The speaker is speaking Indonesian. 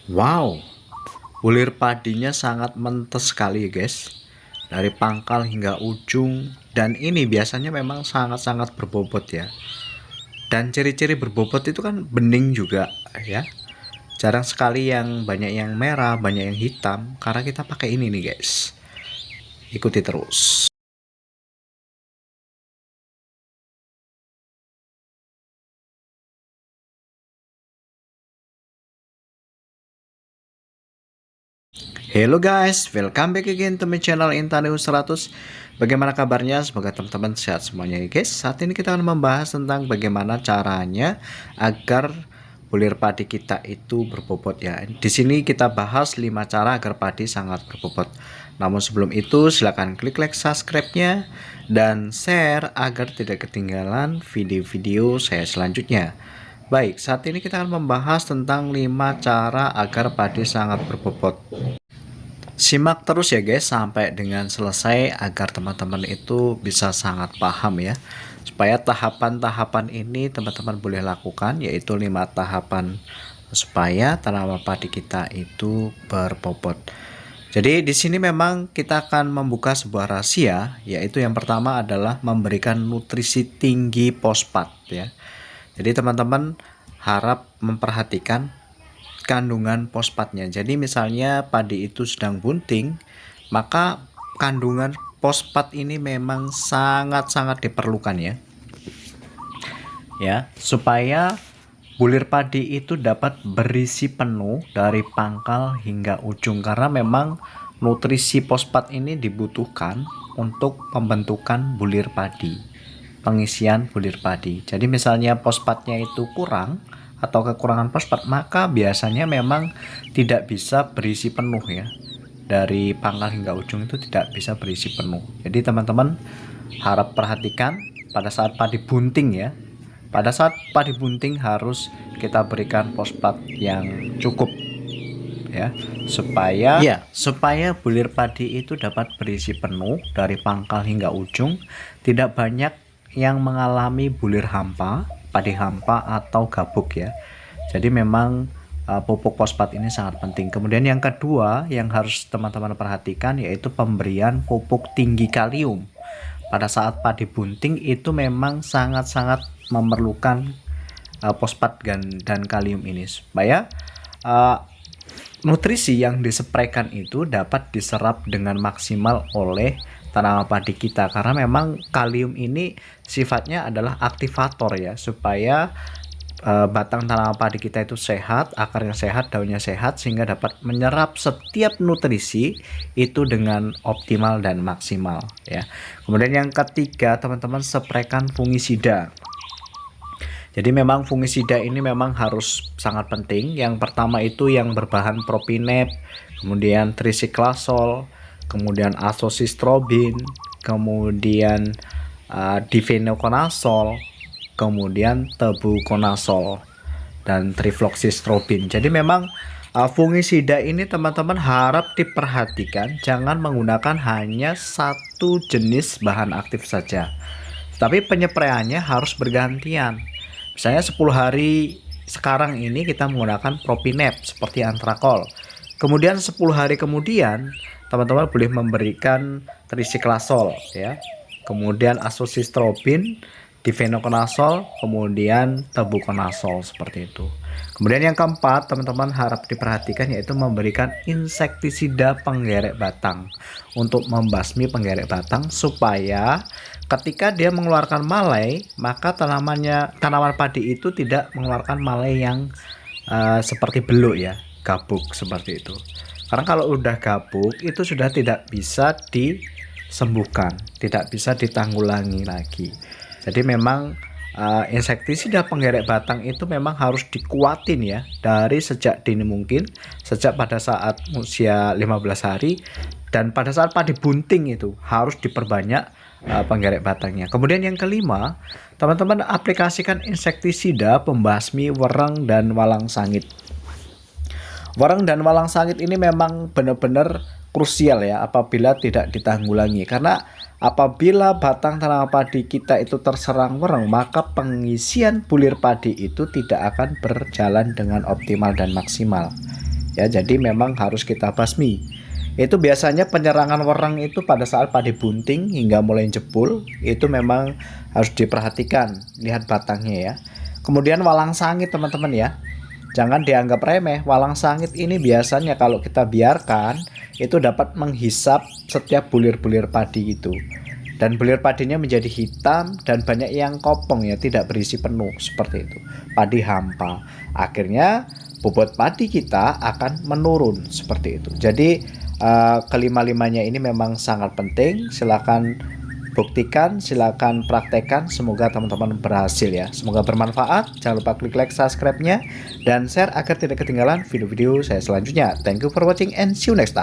Wow, bulir padinya sangat mentes sekali ya guys. Dari pangkal hingga ujung, dan ini biasanya memang sangat-sangat berbobot ya. Dan ciri-ciri berbobot itu kan bening juga ya. Jarang sekali yang banyak yang merah, banyak yang hitam, karena kita pakai ini nih guys. Ikuti terus. Hello guys, welcome back again to my channel Intanews 100. Bagaimana kabarnya? Semoga teman-teman sehat semuanya ya guys. Saat ini kita akan membahas tentang bagaimana caranya agar bulir padi kita itu berbobot ya. Di sini kita bahas 5 cara agar padi sangat berbobot. Namun sebelum itu silahkan klik like subscribe-nya dan share agar tidak ketinggalan video-video saya selanjutnya. Baik, saat ini kita akan membahas tentang 5 cara agar padi sangat berbobot. Simak terus ya guys sampai dengan selesai agar teman-teman itu bisa sangat paham ya. Supaya tahapan-tahapan ini teman-teman boleh lakukan, yaitu 5 tahapan supaya tanaman padi kita itu berbobot. Jadi di sini memang kita akan membuka sebuah rahasia, yaitu yang pertama adalah memberikan nutrisi tinggi fosfat ya. Jadi teman-teman harap memperhatikan kandungan fosfatnya. Jadi misalnya padi itu sedang bunting, maka kandungan fosfat ini memang sangat-sangat diperlukan ya. Supaya bulir padi itu dapat berisi penuh dari pangkal hingga ujung, karena memang nutrisi fosfat ini dibutuhkan untuk pembentukan bulir padi, pengisian bulir padi. Jadi misalnya fosfatnya itu kurang atau kekurangan fosfat, maka biasanya memang tidak bisa berisi penuh ya. Dari pangkal hingga ujung itu tidak bisa berisi penuh. Jadi teman-teman harap perhatikan pada saat padi bunting ya. Pada saat padi bunting harus kita berikan fosfat yang cukup ya, supaya bulir padi itu dapat berisi penuh dari pangkal hingga ujung, tidak banyak yang mengalami bulir hampa, padi hampa atau gabuk ya. Jadi memang pupuk fosfat ini sangat penting. Kemudian yang kedua yang harus teman-teman perhatikan yaitu pemberian pupuk tinggi kalium. Pada saat padi bunting itu memang sangat-sangat memerlukan fosfat dan kalium ini supaya nutrisi yang disepraikan itu dapat diserap dengan maksimal oleh tanaman padi kita, karena memang kalium ini sifatnya adalah aktivator ya, supaya batang tanaman padi kita itu sehat, akarnya sehat, daunnya sehat, sehingga dapat menyerap setiap nutrisi itu dengan optimal dan maksimal ya. Kemudian yang ketiga teman-teman, spraykan fungisida. Jadi memang fungisida ini memang harus sangat penting. Yang pertama itu yang berbahan propinep, kemudian trisiklasol, kemudian azosistrobin, kemudian difenokonazol, kemudian tebukonazol, dan trifloxystrobin. Jadi memang fungisida ini teman-teman harap diperhatikan, jangan menggunakan hanya satu jenis bahan aktif saja, tapi penyepraiannya harus bergantian. Misalnya 10 hari sekarang ini kita menggunakan propinep seperti antrakol, kemudian 10 hari kemudian teman-teman boleh memberikan trisiklasol ya, kemudian azosistrobin, difenokonazol, kemudian tebukonazol, seperti itu. Kemudian yang keempat teman-teman harap diperhatikan yaitu memberikan insektisida penggerek batang untuk membasmi penggerek batang, supaya ketika dia mengeluarkan malai maka tanaman padi itu tidak mengeluarkan malai yang seperti beluk ya, gabuk seperti itu. Karena kalau udah gabuk itu sudah tidak bisa disembuhkan, tidak bisa ditanggulangi lagi. Jadi memang insektisida penggerek batang itu memang harus dikuatin ya, dari sejak dini mungkin, sejak pada saat usia 15 hari, dan pada saat padi bunting itu harus diperbanyak penggerek batangnya. Kemudian yang kelima, teman-teman aplikasikan insektisida pembasmi wereng dan walang sangit. Wereng dan walang sangit ini memang benar-benar krusial ya apabila tidak ditanggulangi, karena apabila batang tanaman padi kita itu terserang wereng, maka pengisian bulir padi itu tidak akan berjalan dengan optimal dan maksimal ya. Jadi memang harus kita basmi. Itu biasanya penyerangan wereng itu pada saat padi bunting hingga mulai jebul, itu memang harus diperhatikan, lihat batangnya ya. Kemudian walang sangit teman-teman ya. Jangan dianggap remeh, walang sangit ini biasanya kalau kita biarkan itu dapat menghisap setiap bulir-bulir padi itu. Dan bulir padinya menjadi hitam dan banyak yang kopong ya, tidak berisi penuh seperti itu. Padi hampa. Akhirnya bobot padi kita akan menurun seperti itu. Jadi kelima-limanya ini memang sangat penting. Silakan buktikan, silakan praktekkan. Semoga teman-teman berhasil ya. Semoga bermanfaat. Jangan lupa klik like, subscribe-nya, dan share agar tidak ketinggalan video-video saya selanjutnya. Thank you for watching and see you next time.